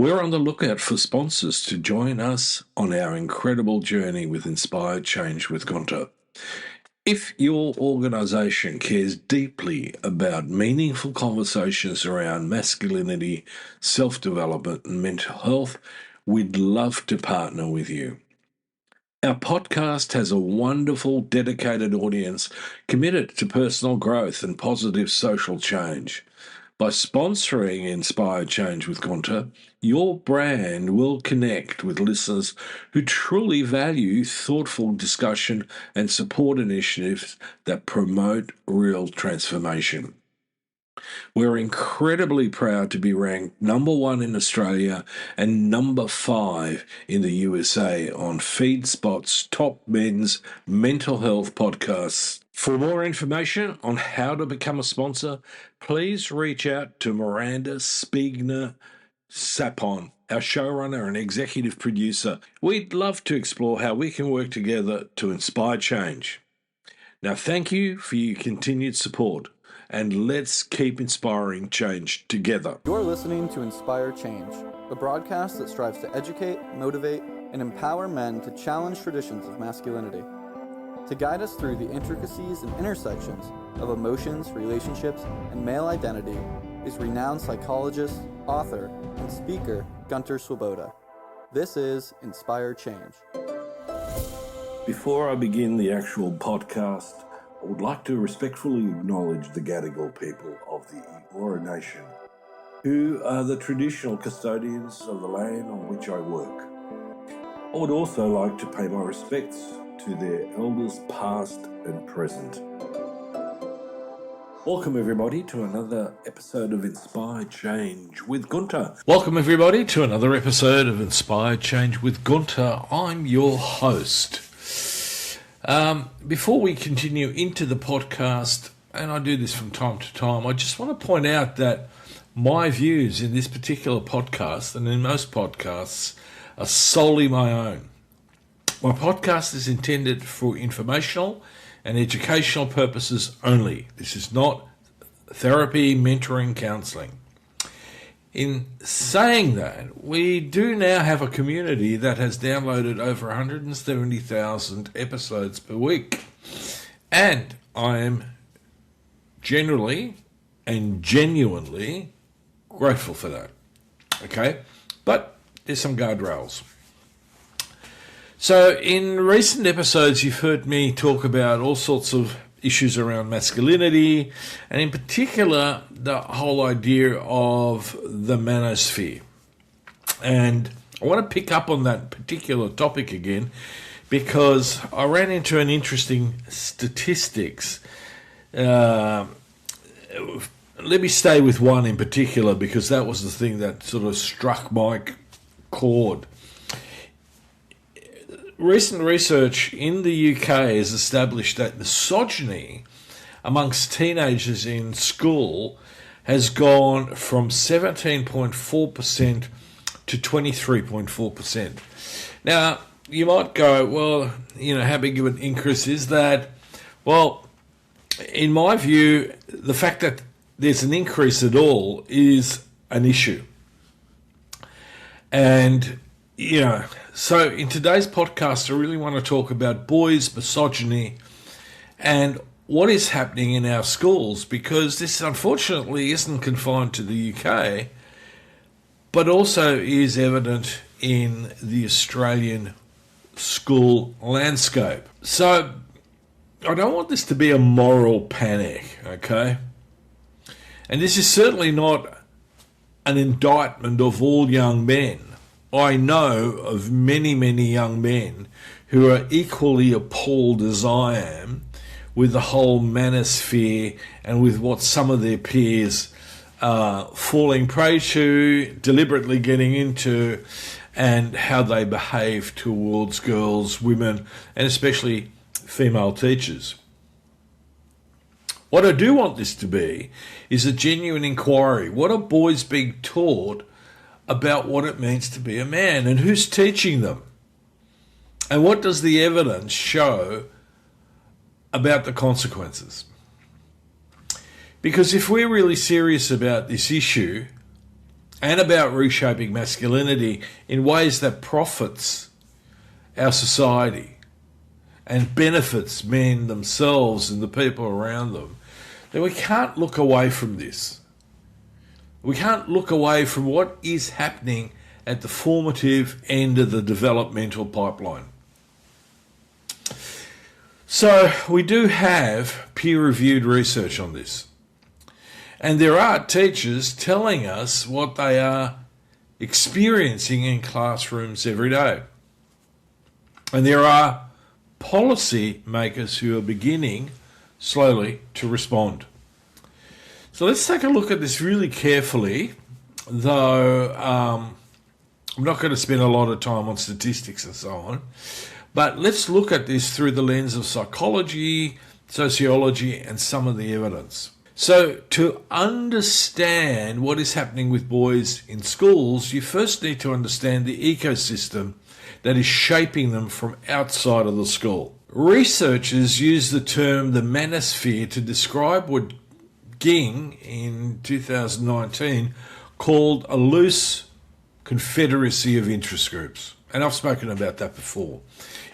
We're on the lookout for sponsors to join us on our incredible journey with Inspired Change with Gunter. If your organisation cares deeply about meaningful conversations around masculinity, self-development and mental health, we'd love to partner with you. Our podcast has a wonderful, dedicated audience committed to personal growth and positive social change. By sponsoring Inspired Change with Gunter, your brand will connect with listeners who truly value thoughtful discussion and support initiatives that promote real transformation. We're incredibly proud to be ranked number 1 in Australia and number 5 in the USA on FeedSpot's top men's mental health podcasts. For more information on how to become a sponsor, please reach out to Miranda Spiegner Sapon, our showrunner and executive producer. We'd love to explore how we can work together to inspire change. Now, thank you for your continued support, and let's keep inspiring change together. You're listening to Inspire Change, a broadcast that strives to educate, motivate, and empower men to challenge traditions of masculinity. To guide us through the intricacies and intersections of emotions, relationships, and male identity is renowned psychologist, author, and speaker Gunter Swoboda. This is Inspire Change. Before I begin the actual podcast, I would like to respectfully acknowledge the Gadigal people of the Eora Nation, who are the traditional custodians of the land on which I work. I would also like to pay my respects to their elders past and present. Welcome everybody to another episode of Inspired Change with Gunter. I'm your host. Before we continue into the podcast, and I do this from time to time, I just want to point out that my views in this particular podcast and in most podcasts are solely my own. My podcast is intended for informational and educational purposes only. This is not therapy, mentoring, counselling. In saying that, we do now have a community that has downloaded over 170,000 episodes per week. And I am generally and genuinely grateful for that. Okay? But there's some guardrails. So in recent episodes, you've heard me talk about all sorts of issues around masculinity, and in particular, the whole idea of the manosphere. And I want to pick up on that particular topic again, because I ran into an interesting statistics. Let me stay with one in particular, because that was the thing that sort of struck my chord. Recent research in the UK has established that misogyny amongst teenagers in school has gone from 17.4% to 23.4%. Now, you might go, well, how big of an increase is that? Well, in my view, the fact that there's an increase at all is an issue. And, so in today's podcast, I really want to talk about boys, misogyny, and what is happening in our schools, because this unfortunately isn't confined to the UK, but also is evident in the Australian school landscape. So I don't want this to be a moral panic, okay? And this is certainly not an indictment of all young men. I know of many, many young men who are equally appalled as I am with the whole manosphere and with what some of their peers are falling prey to, deliberately getting into, and how they behave towards girls, women, and especially female teachers. What I do want this to be is a genuine inquiry. What are boys being taught about what it means to be a man, and who's teaching them? And what does the evidence show about the consequences? Because if we're really serious about this issue, and about reshaping masculinity in ways that profits our society and benefits men themselves and the people around them, then we can't look away from this. We can't look away from what is happening at the formative end of the developmental pipeline. So we do have peer-reviewed research on this. And there are teachers telling us what they are experiencing in classrooms every day. And there are policy makers who are beginning slowly to respond. So let's take a look at this really carefully, though I'm not going to spend a lot of time on statistics and so on. But let's look at this through the lens of psychology, sociology, and some of the evidence. So to understand what is happening with boys in schools, you first need to understand the ecosystem that is shaping them from outside of the school. Researchers use the term the Manosphere to describe what Ging in 2019 called a loose confederacy of interest groups. And I've spoken about that before.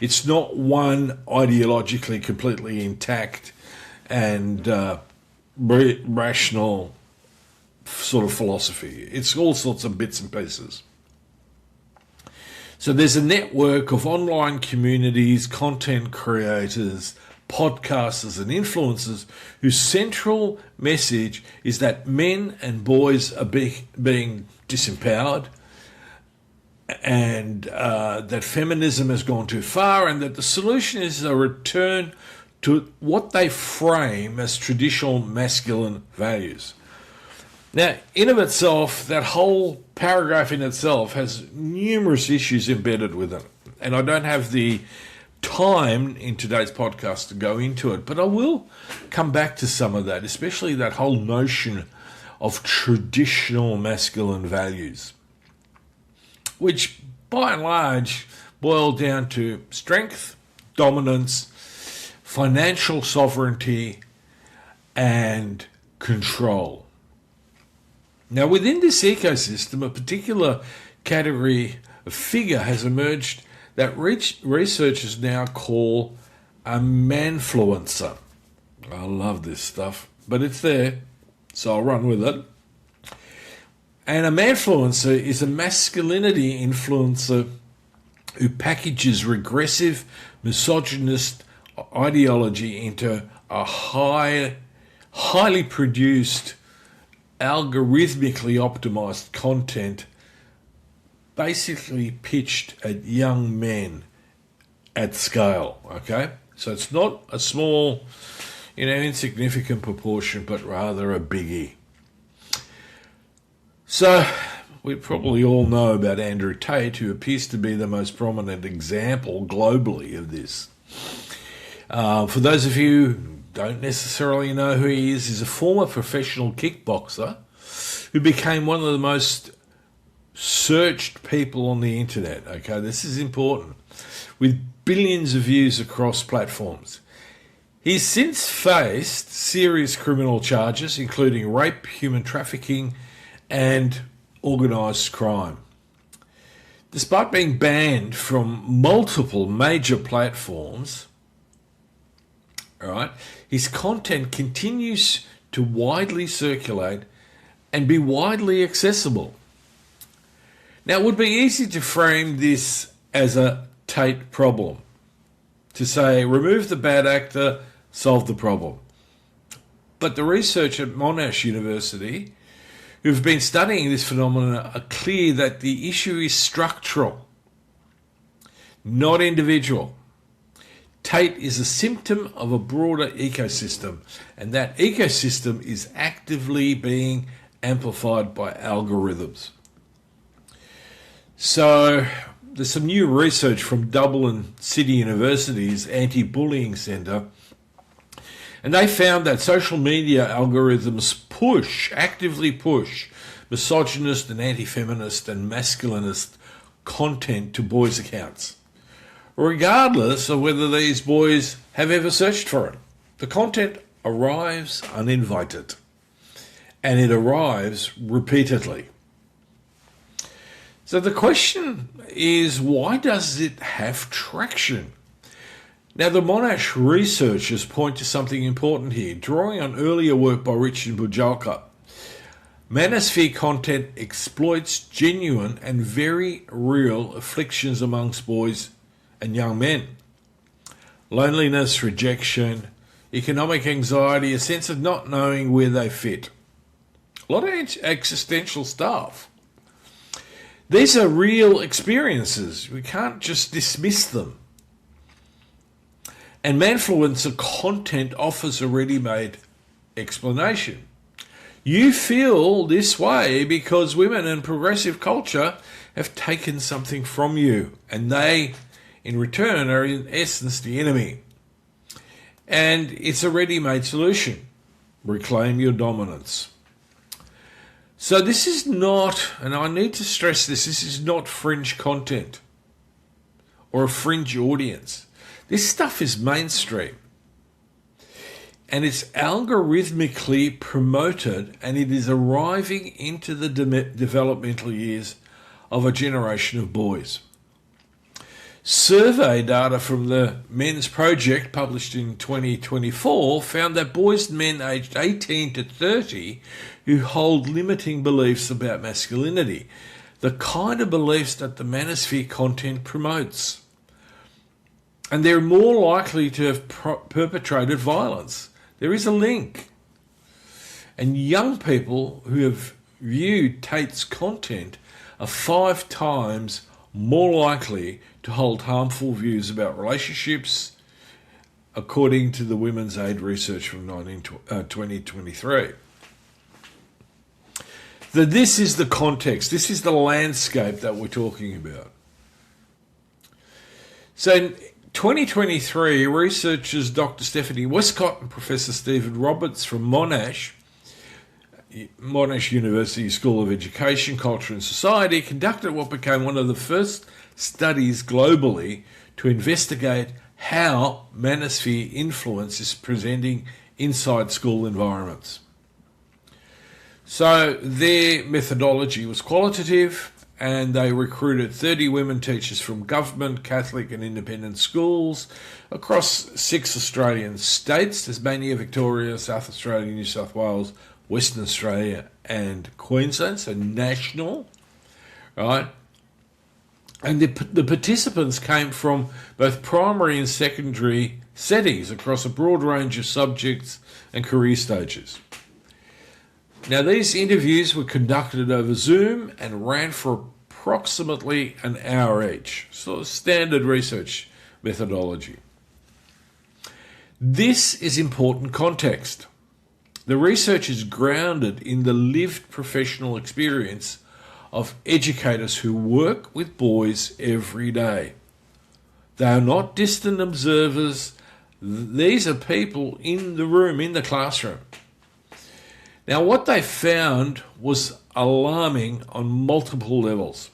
It's not one ideologically completely intact and rational sort of philosophy. It's all sorts of bits and pieces. So there's a network of online communities, content creators, podcasters and influencers whose central message is that men and boys are being disempowered, and that feminism has gone too far, and that the solution is a return to what they frame as traditional masculine values. Now, in of itself, that whole paragraph in itself has numerous issues embedded within it, and I don't have the time in today's podcast to go into it, but I will come back to some of that, especially that whole notion of traditional masculine values, which by and large boil down to strength, dominance, financial sovereignty, and control. Now, within this ecosystem, a particular category of figure has emerged that researchers now call a manfluencer. I love this stuff, but it's there, so I'll run with it. And a manfluencer is a masculinity influencer who packages regressive, misogynist ideology into a highly produced, algorithmically optimized content, basically pitched at young men at scale, okay? So it's not a small, insignificant proportion, but rather a biggie. So we probably all know about Andrew Tate, who appears to be the most prominent example globally of this. For those of you who don't necessarily know who he is, he's a former professional kickboxer who became one of the most searched people on the internet. Okay, this is important, with billions of views across platforms. He's since faced serious criminal charges, including rape, human trafficking, and organised crime. Despite being banned from multiple major platforms, his content continues to widely circulate and be widely accessible. Now, it would be easy to frame this as a Tate problem, to say, remove the bad actor, solve the problem. But the research at Monash University, who've been studying this phenomenon, are clear that the issue is structural, not individual. Tate is a symptom of a broader ecosystem, and that ecosystem is actively being amplified by algorithms. So there's some new research from Dublin City University's Anti-Bullying Centre, and they found that social media algorithms actively push misogynist and anti-feminist and masculinist content to boys' accounts, regardless of whether these boys have ever searched for it. The content arrives uninvited, and it arrives repeatedly. So the question is, why does it have traction? Now, the Monash researchers point to something important here, drawing on earlier work by Richard Bujalka. Manosphere content exploits genuine and very real afflictions amongst boys and young men. Loneliness, rejection, economic anxiety, a sense of not knowing where they fit. A lot of existential stuff. These are real experiences. We can't just dismiss them. And manfluencer content offers a ready-made explanation. You feel this way because women and progressive culture have taken something from you, and they, in return, are in essence the enemy. And it's a ready-made solution. Reclaim your dominance. So this is not, and I need to stress this is not fringe content or a fringe audience. This stuff is mainstream. And it's algorithmically promoted, and it is arriving into the developmental years of a generation of boys. Survey data from the Men's Project, published in 2024, found that boys and men aged 18 to 30 who hold limiting beliefs about masculinity, the kind of beliefs that the Manosphere content promotes. And they're more likely to have perpetrated violence. There is a link. And young people who have viewed Tate's content are 5 times more likely to hold harmful views about relationships, according to the Women's Aid research from 2023. This is the context, this is the landscape that we're talking about. So in 2023, researchers Dr. Stephanie Westcott and Professor Stephen Roberts from Monash University School of Education, Culture and Society conducted what became one of the first studies globally to investigate how Manosphere influence is presenting inside school environments. So their methodology was qualitative, and they recruited 30 women teachers from government, Catholic and independent schools across 6 Australian states: Tasmania, Victoria, South Australia, New South Wales, Western Australia and Queensland, so national, right? And the participants came from both primary and secondary settings across a broad range of subjects and career stages. Now, these interviews were conducted over Zoom and ran for approximately an hour each, so standard research methodology. This is important context. The research is grounded in the lived professional experience of educators who work with boys every day. They are not distant observers. These are people in the room, in the classroom. Now, what they found was alarming on multiple levels.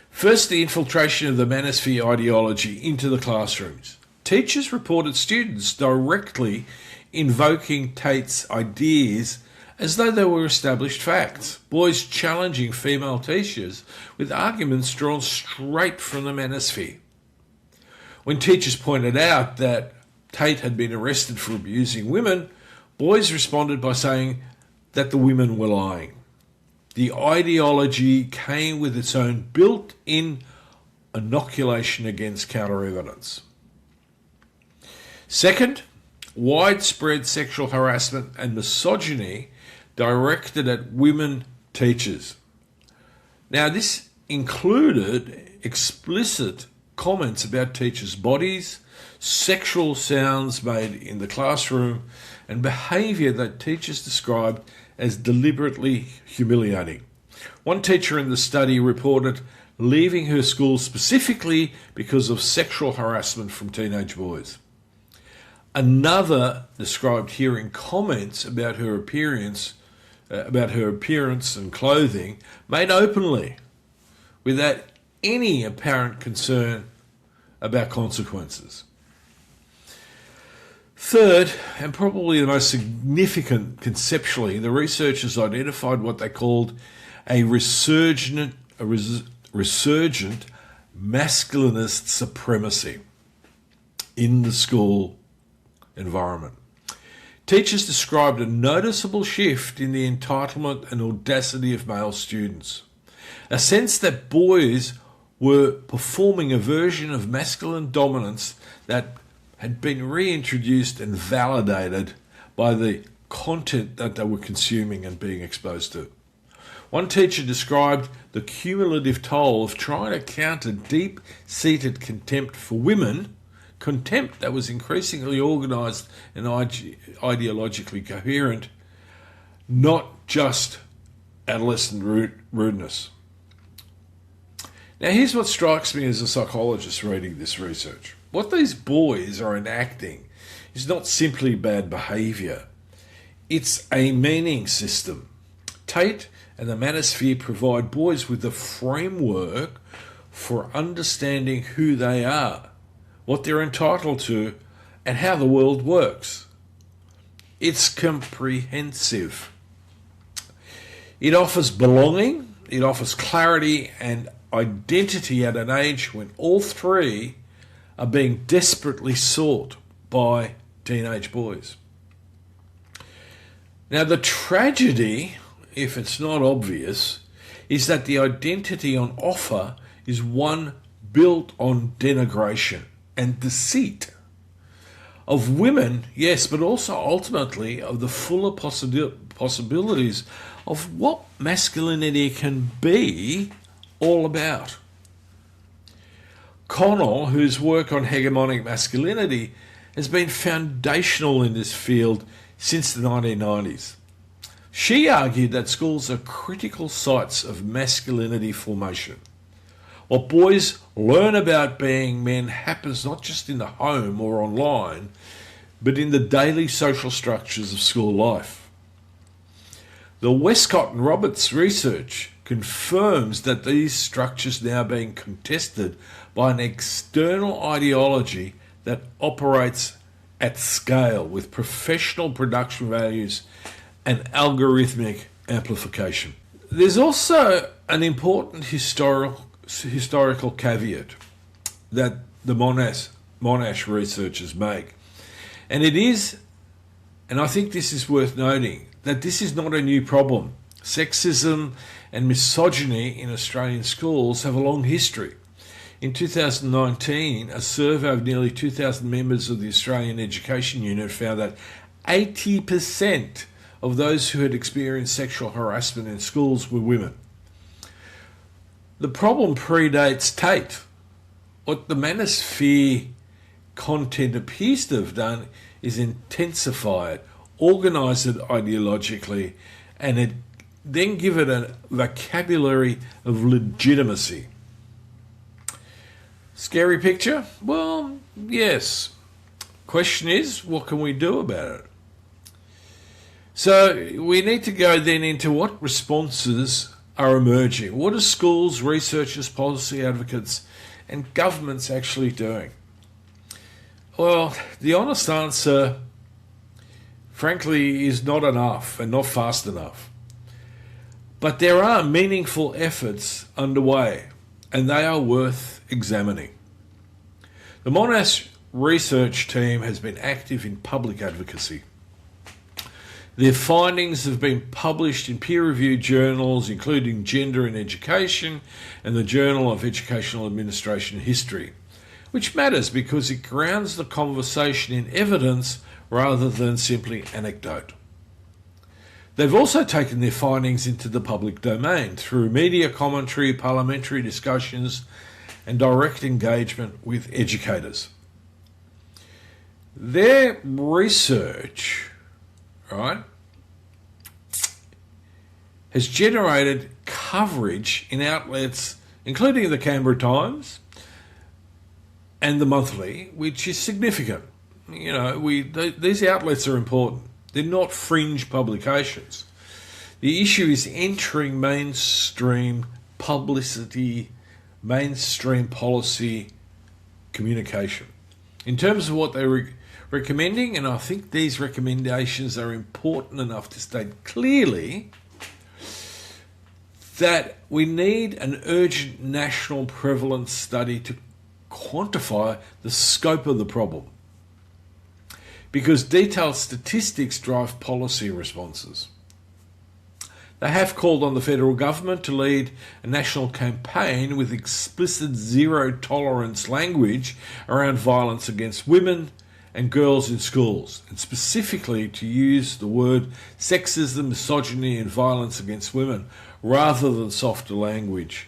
First, the infiltration of the Manosphere ideology into the classrooms. Teachers reported students directly invoking Tate's ideas as though they were established facts. Boys challenging female teachers with arguments drawn straight from the Manosphere. When teachers pointed out that Tate had been arrested for abusing women, boys responded by saying that the women were lying. The ideology came with its own built-in inoculation against counter-evidence. Second, widespread sexual harassment and misogyny directed at women teachers. Now, this included explicit comments about teachers' bodies, sexual sounds made in the classroom, and behaviour that teachers described as deliberately humiliating. One teacher in the study reported leaving her school specifically because of sexual harassment from teenage boys. Another described hearing comments about her appearance and clothing made openly, without any apparent concern about consequences. Third, and probably the most significant conceptually, the researchers identified what they called a resurgent a resurgent masculinist supremacy in the school environment. Teachers described a noticeable shift in the entitlement and audacity of male students. A sense that boys were performing a version of masculine dominance that had been reintroduced and validated by the content that they were consuming and being exposed to. One teacher described the cumulative toll of trying to counter deep-seated contempt for women, contempt that was increasingly organised and ideologically coherent, not just adolescent rudeness. Now, here's what strikes me as a psychologist reading this research. What these boys are enacting is not simply bad behaviour. It's a meaning system. Tate and the Manosphere provide boys with the framework for understanding who they are, what they're entitled to, and how the world works. It's comprehensive. It offers belonging, it offers clarity and identity at an age when all three are being desperately sought by teenage boys. Now, the tragedy, if it's not obvious, is that the identity on offer is one built on denigration and deceit of women, yes, but also ultimately of the fuller possibilities of what masculinity can be all about. Connell, whose work on hegemonic masculinity has been foundational in this field since the 1990s. She argued that schools are critical sites of masculinity formation. What boys learn about being men happens not just in the home or online, but in the daily social structures of school life. The Westcott and Roberts research confirms that these structures now being contested by an external ideology that operates at scale with professional production values and algorithmic amplification. There's also an important historical caveat that the Monash researchers make. And it is, and I think this is worth noting, that this is not a new problem. Sexism and misogyny in Australian schools have a long history. In 2019, a survey of nearly 2,000 members of the Australian Education Unit found that 80% of those who had experienced sexual harassment in schools were women. The problem predates Tate. What the Manosphere content appears to have done is intensify it, organise it ideologically, and then give it a vocabulary of legitimacy. Scary picture? Well, yes. Question is, what can we do about it? So we need to go then into what responses are emerging. What are schools, researchers, policy advocates, and governments actually doing? Well, the honest answer, frankly, is not enough and not fast enough. But there are meaningful efforts underway, and they are worth examining. The Monash research team has been active in public advocacy. Their findings have been published in peer-reviewed journals, including Gender in Education and the Journal of Educational Administration History, which matters because it grounds the conversation in evidence rather than simply anecdote. They've also taken their findings into the public domain through media commentary, parliamentary discussions, and direct engagement with educators. Their research, right, has generated coverage in outlets including the Canberra Times and the Monthly, which is significant. You know, these outlets are important. They're not fringe publications. The issue is entering mainstream publicity, mainstream policy communication. In terms of what they're recommending, and I think these recommendations are important enough to state clearly, that we need an urgent national prevalence study to quantify the scope of the problem, because detailed statistics drive policy responses. They have called on the federal government to lead a national campaign with explicit zero tolerance language around violence against women and girls in schools, and specifically to use the word sexism, misogyny and violence against women rather than softer language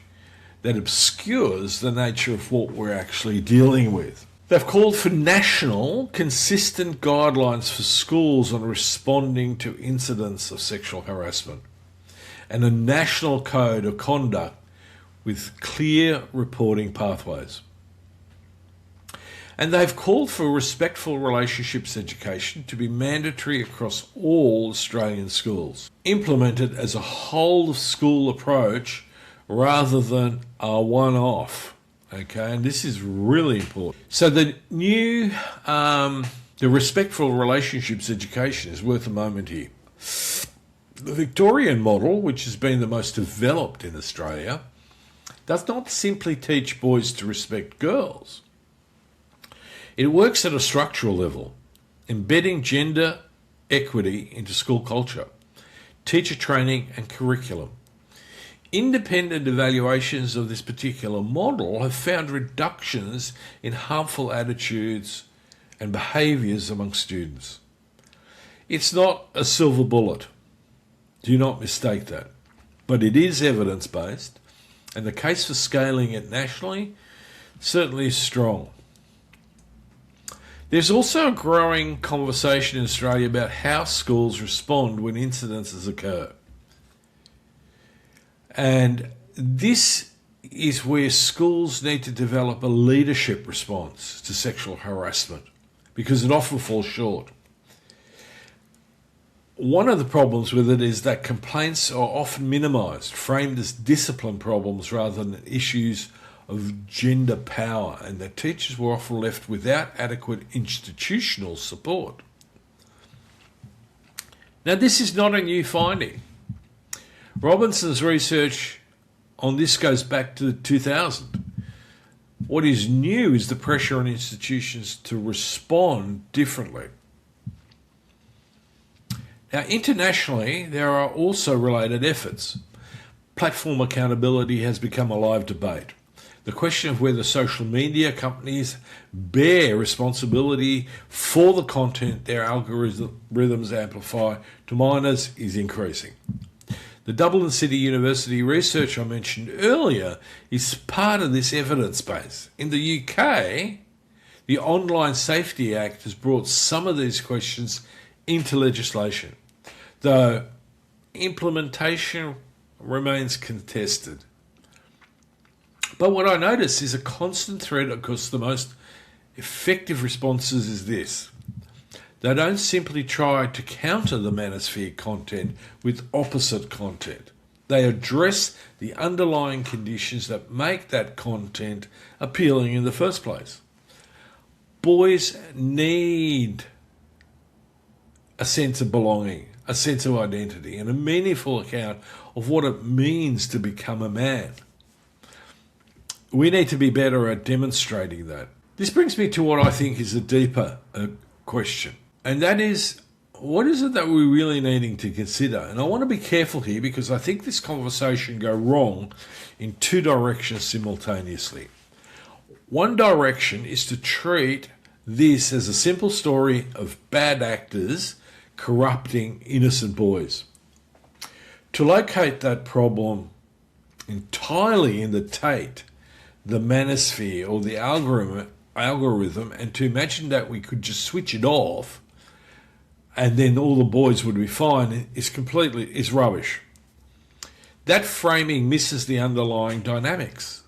that obscures the nature of what we're actually dealing with. They've called for national, consistent guidelines for schools on responding to incidents of sexual harassment, and a national code of conduct with clear reporting pathways. And they've called for respectful relationships education to be mandatory across all Australian schools, implemented as a whole-of-school approach rather than a one-off. Okay, and this is really important. So the respectful relationships education is worth a moment here. The Victorian model, which has been the most developed in Australia, does not simply teach boys to respect girls. It works at a structural level, embedding gender equity into school culture, teacher training and curriculum. Independent evaluations of this particular model have found reductions in harmful attitudes and behaviours among students. It's not a silver bullet. Do not mistake that. But it is evidence-based, and the case for scaling it nationally certainly is strong. There's also a growing conversation in Australia about how schools respond when incidences occur. And this is where schools need to develop a leadership response to sexual harassment, because it often falls short. One of the problems with it is that complaints are often minimised, framed as discipline problems rather than issues of gender power, and that teachers were often left without adequate institutional support. Now, this is not a new finding. Robinson's research on this goes back to 2000. What is new is the pressure on institutions to respond differently. Now, internationally, there are also related efforts. Platform accountability has become a live debate. The question of whether social media companies bear responsibility for the content their algorithms amplify to minors is increasing. The Dublin City University research I mentioned earlier is part of this evidence base. In the UK, the Online Safety Act has brought some of these questions into legislation, though implementation remains contested. But what I notice is a constant thread across the most effective responses is this. They don't simply try to counter the Manosphere content with opposite content. They address the underlying conditions that make that content appealing in the first place. Boys need a sense of belonging, a sense of identity, and a meaningful account of what it means to become a man. We need to be better at demonstrating that. This brings me to what I think is a deeper question, and that is, what is it that we're really needing to consider? And I want to be careful here because I think this conversation goes wrong in two directions simultaneously. One direction is to treat this as a simple story of bad actors corrupting innocent boys. To locate that problem entirely in the Tate, the Manosphere or the algorithm, and to imagine that we could just switch it off and then all the boys would be fine is rubbish. That framing misses the underlying dynamics.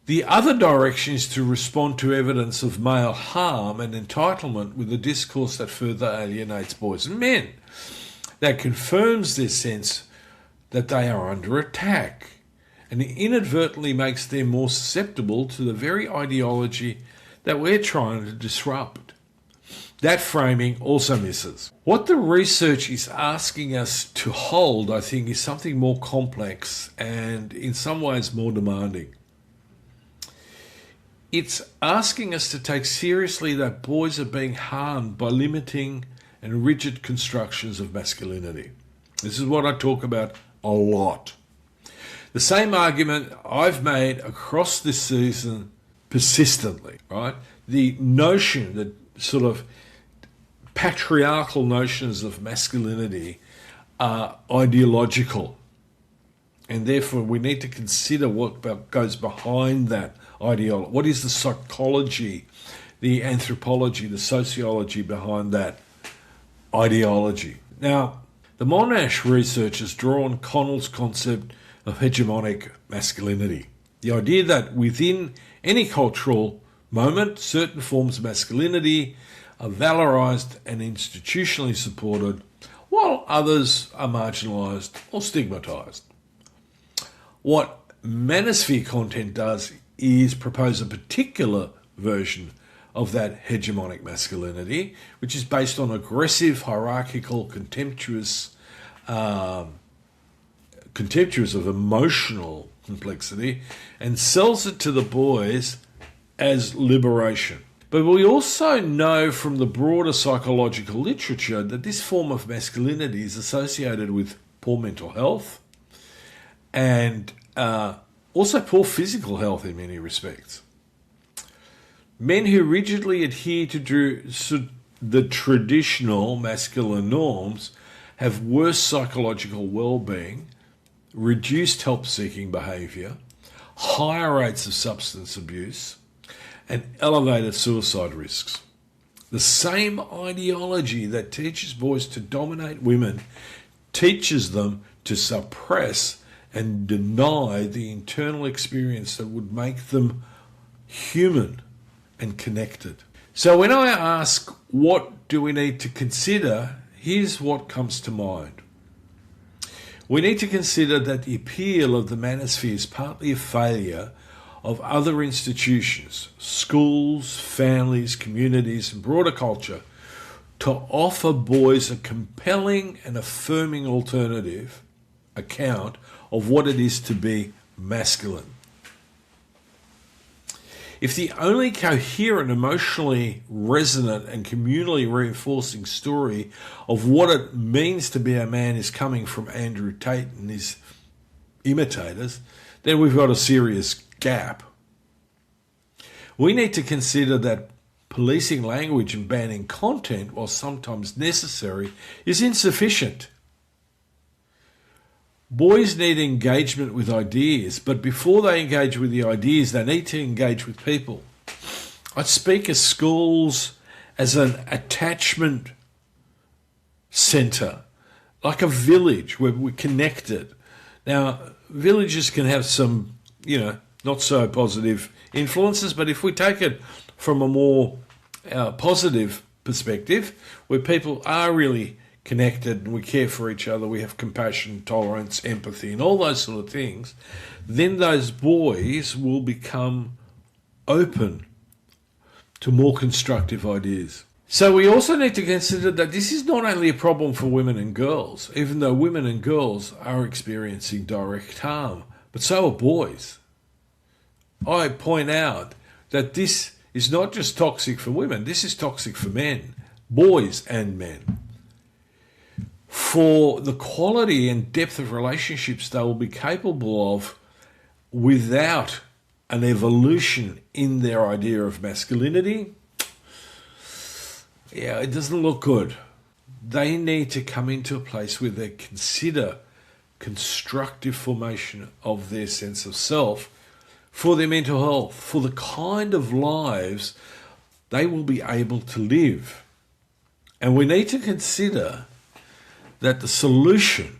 The other direction is to respond to evidence of male harm and entitlement with a discourse that further alienates boys and men, that confirms their sense that they are under attack, and inadvertently makes them more susceptible to the very ideology that we're trying to disrupt. That framing also misses. What the research is asking us to hold, I think, is something more complex and in some ways more demanding. It's asking us to take seriously that boys are being harmed by limiting and rigid constructions of masculinity. This is what I talk about a lot. The same argument I've made across this season persistently, right? The notion that sort of patriarchal notions of masculinity are ideological, and therefore we need to consider what goes behind that ideology. What is the psychology, the anthropology, the sociology behind that ideology? Now, the Monash research has drawn Connell's concept of hegemonic masculinity. The idea that within any cultural moment, certain forms of masculinity are valorized and institutionally supported, while others are marginalized or stigmatized. What Manosphere content does is propose a particular version of that hegemonic masculinity, which is based on aggressive, hierarchical, contemptuous of emotional complexity, and sells it to the boys as liberation. But we also know from the broader psychological literature that this form of masculinity is associated with poor mental health and also poor physical health in many respects. Men who rigidly adhere to the traditional masculine norms have worse psychological well-being, reduced help-seeking behaviour, higher rates of substance abuse, and elevated suicide risks. The same ideology that teaches boys to dominate women teaches them to suppress and deny the internal experience that would make them human and connected. So when I ask, what do we need to consider? Here's what comes to mind. We need to consider that the appeal of the Manosphere is partly a failure of other institutions, schools, families, communities, and broader culture to offer boys a compelling and affirming alternative account of what it is to be masculine. If the only coherent, emotionally resonant and communally reinforcing story of what it means to be a man is coming from Andrew Tate and his imitators, then we've got a serious gap. We need to consider that policing language and banning content, while sometimes necessary, is insufficient. Boys need engagement with ideas, but before they engage with the ideas, they need to engage with people. I speak of schools as an attachment centre, like a village where we're connected. Now, villages can have some, not so positive influences, but if we take it from a more positive perspective, where people are really connected and we care for each other, we have compassion, tolerance, empathy, and all those sort of things, then those boys will become open to more constructive ideas. So we also need to consider that this is not only a problem for women and girls, even though women and girls are experiencing direct harm, but so are boys. I point out that this is not just toxic for women, this is toxic for men, boys and men. For the quality and depth of relationships they will be capable of without an evolution in their idea of masculinity, it doesn't look good. They need to come into a place where they consider constructive formation of their sense of self for their mental health, for the kind of lives they will be able to live. And we need to consider that the solution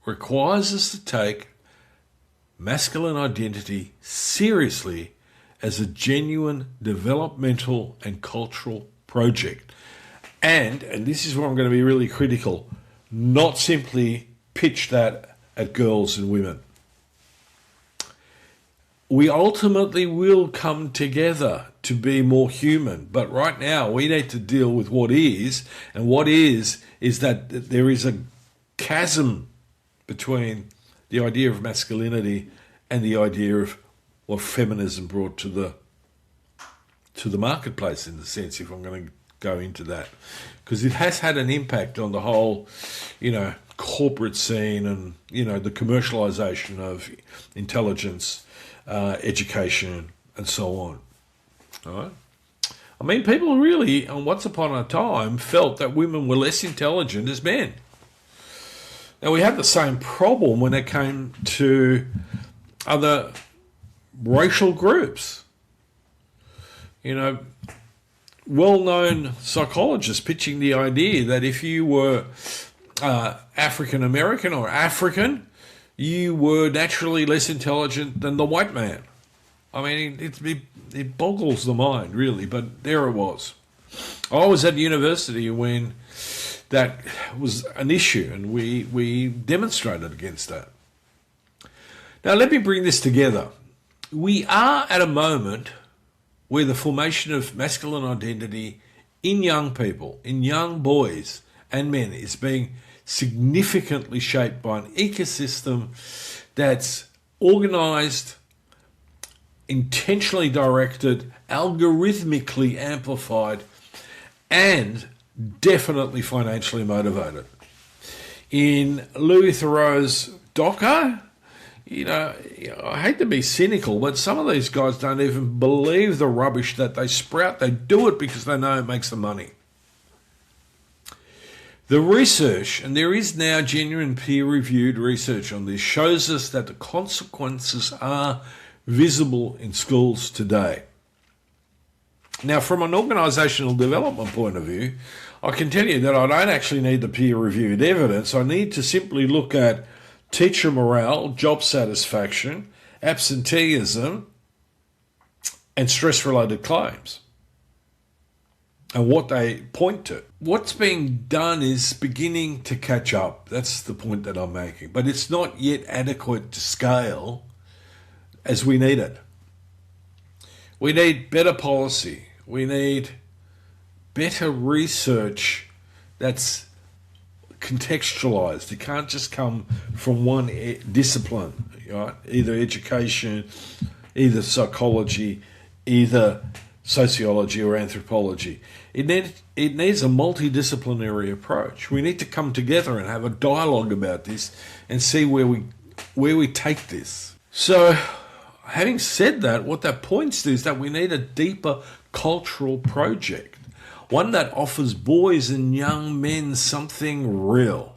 requires us to take masculine identity seriously as a genuine developmental and cultural project. And this is where I'm going to be really critical, not simply pitch that at girls and women. we ultimately will come together to be more human. But right now we need to deal with what is, and what is that there is a chasm between the idea of masculinity and the idea of what feminism brought to the marketplace, in the sense, if I'm going to go into that, because it has had an impact on the whole, corporate scene and, the commercialization of intelligence, education, and so on. All right. I mean, people really, once upon a time, felt that women were less intelligent as men. Now, we had the same problem when it came to other racial groups. Well-known psychologists pitching the idea that if you were African American or African, you were naturally less intelligent than the white man. I mean, it boggles the mind, really, but there it was. I was at university when that was an issue, and we demonstrated against that. Now, let me bring this together. We are at a moment where the formation of masculine identity in young people, in young boys and men, is being significantly shaped by an ecosystem that's organised, intentionally directed, algorithmically amplified, and definitely financially motivated. In Louis Theroux's doco, I hate to be cynical, but some of these guys don't even believe the rubbish that they sprout. They do it because they know it makes them money. The research, and there is now genuine peer-reviewed research on this, shows us that the consequences are visible in schools today. Now, from an organisational development point of view, I can tell you that I don't actually need the peer-reviewed evidence. I need to simply look at teacher morale, job satisfaction, absenteeism, and stress-related claims, and what they point to. What's being done is beginning to catch up. That's the point that I'm making. But it's not yet adequate to scale as we need it. We need better policy. We need better research that's contextualized. It can't just come from one discipline, right? Either education, either psychology, either sociology or anthropology. It needs a multidisciplinary approach. We need to come together and have a dialogue about this and see where we take this. So, having said that, what that points to is that we need a deeper cultural project, one that offers boys and young men something real,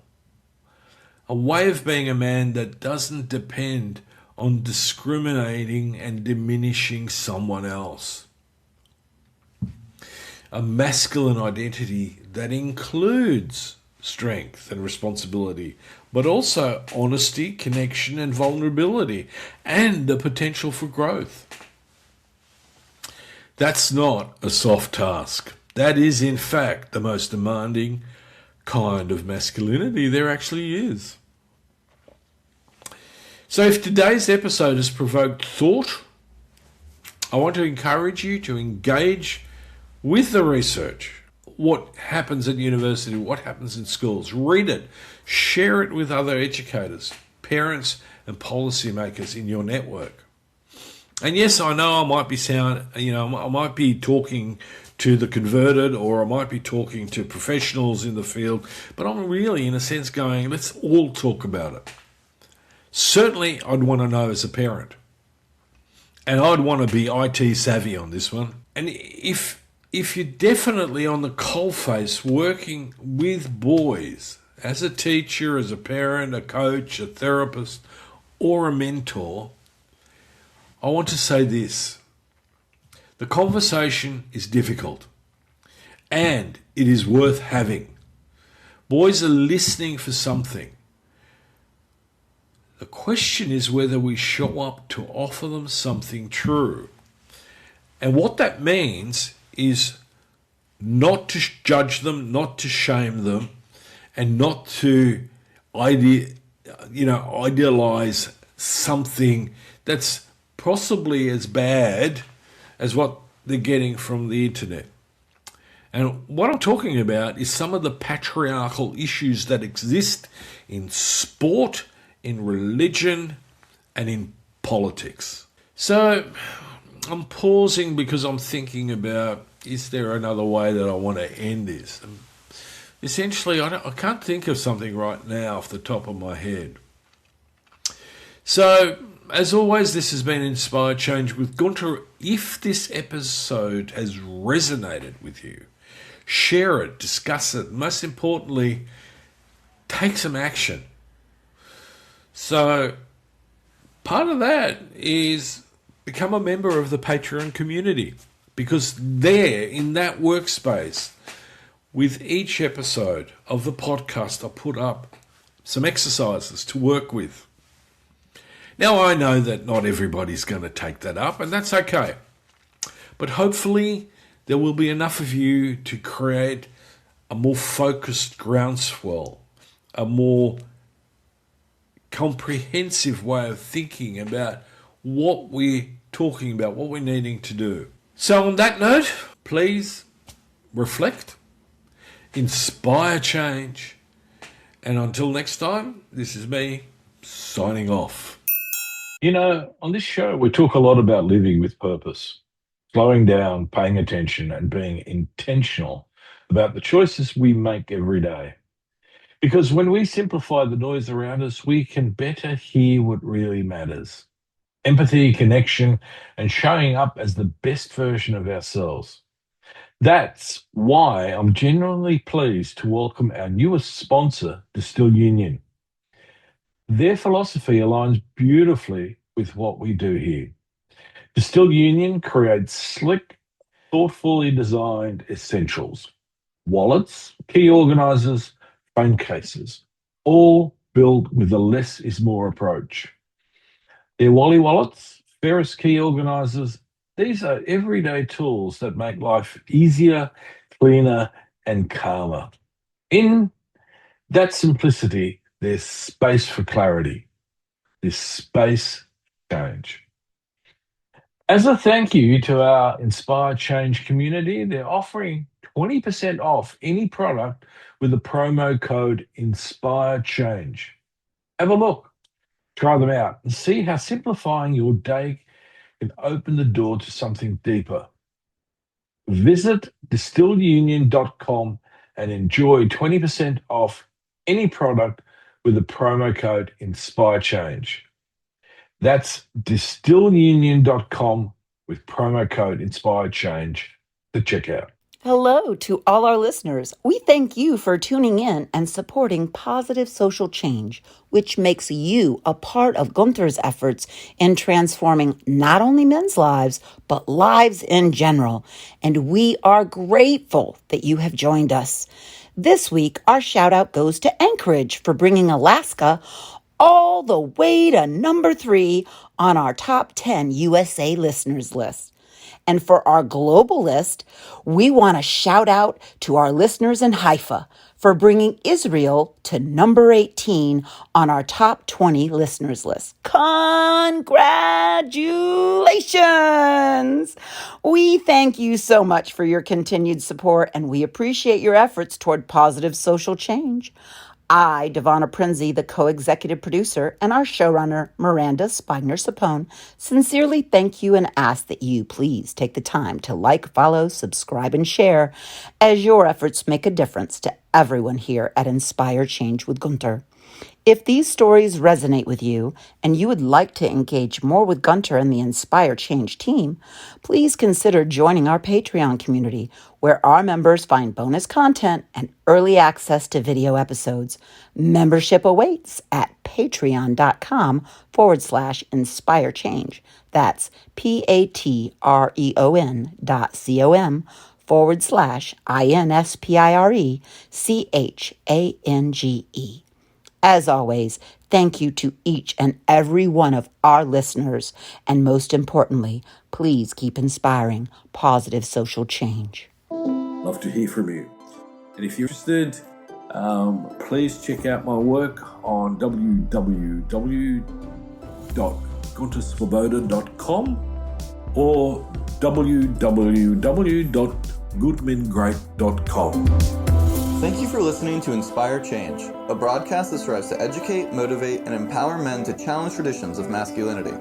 a way of being a man that doesn't depend on discriminating and diminishing someone else. A masculine identity that includes strength and responsibility, but also honesty, connection, and vulnerability, and the potential for growth. That's not a soft task. That is, in fact, the most demanding kind of masculinity there actually is. So if today's episode has provoked thought, I want to encourage you to engage with the research. What happens at university, what happens in schools. Read it, share it with other educators, parents and policymakers in your network. And yes, I know I might be talking to the converted, or I might be talking to professionals in the field, but I'm really, in a sense, going, let's all talk about it. Certainly, I'd want to know as a parent. And I'd want to be IT savvy on this one. And if you're definitely on the coalface working with boys, as a teacher, as a parent, a coach, a therapist, or a mentor, I want to say this. The conversation is difficult, and it is worth having. Boys are listening for something. The question is whether we show up to offer them something true. And what that means is not to judge them, not to shame them, and not to idealize something that's possibly as bad as what they're getting from the internet. And what I'm talking about is some of the patriarchal issues that exist in sport, in religion, and in politics. So I'm pausing because I'm thinking about, is there another way that I want to end this? And essentially, I can't think of something right now off the top of my head. So, as always, this has been Inspired Change with Gunter. If this episode has resonated with you, share it, discuss it, and most importantly, take some action. So, part of that is become a member of the Patreon community, because there, in that workspace, with each episode of the podcast, I put up some exercises to work with. Now, I know that not everybody's going to take that up, and that's okay. But hopefully, there will be enough of you to create a more focused groundswell, a more comprehensive way of thinking about what we're talking about, what we're needing to do. So on that note, please reflect, inspire change, and until next time, this is me signing off. You know, on this show, we talk a lot about living with purpose, slowing down, paying attention, and being intentional about the choices we make every day. Because when we simplify the noise around us, we can better hear what really matters. Empathy, connection, and showing up as the best version of ourselves. That's why I'm genuinely pleased to welcome our newest sponsor, Distill Union. Their philosophy aligns beautifully with what we do here. Distill Union creates slick, thoughtfully designed essentials. Wallets, key organizers, phone cases, all built with a less is more approach. Their Wally wallets, Ferris key organizers, these are everyday tools that make life easier, cleaner, and calmer. In that simplicity, there's space for clarity. There's space for change. As a thank you to our Inspired Change community, they're offering 20% off any product with the promo code INSPIRECHANGE. Have a look, try them out, and see how simplifying your day can open the door to something deeper. Visit distillunion.com and enjoy 20% off any product with the promo code INSPIRECHANGE. That's distillunion.com with promo code INSPIRECHANGE to check out. Hello to all our listeners. We thank you for tuning in and supporting positive social change, which makes you a part of Gunter's efforts in transforming not only men's lives, but lives in general. And we are grateful that you have joined us. This week, our shout out goes to Anchorage for bringing Alaska all the way to number 3 on our top 10 USA listeners list. And for our global list, we want to shout out to our listeners in Haifa for bringing Israel to number 18 on our top 20 listeners list. Congratulations! We thank you so much for your continued support, and we appreciate your efforts toward positive social change. I, Devonna Prinzi, the co-executive producer, and our showrunner, Miranda Spigner-Sapone, sincerely thank you and ask that you please take the time to like, follow, subscribe, and share, as your efforts make a difference to everyone here at Inspire Change with Gunter. If these stories resonate with you and you would like to engage more with Gunter and the Inspire Change team, please consider joining our Patreon community, where our members find bonus content and early access to video episodes. Membership awaits at patreon.com/Inspire Change. That's patreon.com/INSPIRECHANGE. As always, thank you to each and every one of our listeners. And most importantly, please keep inspiring positive social change. Love to hear from you. And if you're interested, please check out my work on www.gunterprinzi.com. gunterswoboda.com or www.goodmengreat.com. Thank you for listening to Inspire Change, a broadcast that strives to educate, motivate, and empower men to challenge traditions of masculinity.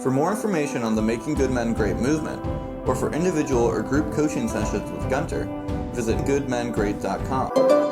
For more information on the Making Good Men Great movement, or for individual or group coaching sessions with Gunter, visit goodmengreat.com.